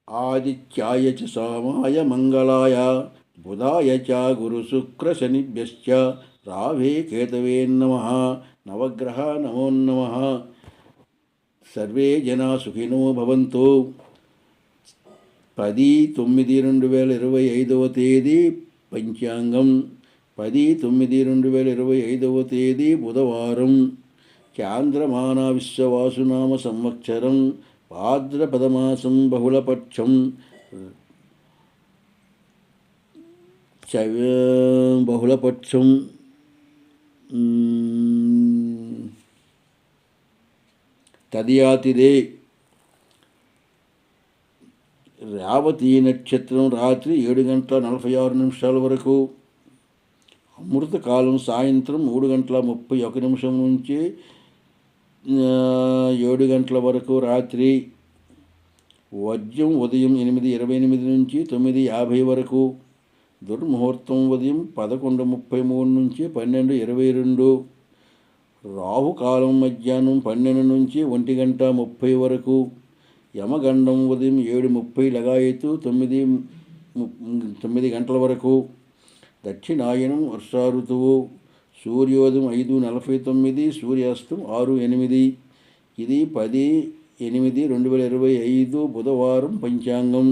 ఆదిత్యాయ చ సోమాయ మంగళాయ బుధాయ చ గురుశుక్రశనిభ్యశ్చ రాహవే కేతవే నమః. నవగ్రహ నమో నమః. సర్వే జనా సుఖినో భవంతు. 10/9/2025 తేదీ పంచాంగం. 10/9/2025 తేదీ బుధవారం. చాంద్రమాన విశ్వవాసునామ సంవత్సరం. భాద్రపదమాసం బహుళపక్షం. బహుళపక్షం తదియాతిదే. రేవతి నక్షత్రం రాత్రి 7:46 వరకు. అమృతకాలం సాయంత్రం 3:31 నుంచి 7 వరకు రాత్రి. వర్జ్యం ఉదయం 8:28 నుంచి 9:50 వరకు. దుర్ముహూర్తం ఉదయం 11:33 నుంచి 12:22. రాహుకాలం మధ్యాహ్నం 12 నుంచి 1:30 వరకు. యమగండం ఉదయం 7:30 లగాయతు 9 గంటల వరకు. దక్షిణాయనం వర్షా ఋతువు. సూర్యోదయం 5:49, సూర్యాస్తం 6:08. ఇది 10/8/2025 బుధవారం పంచాంగం.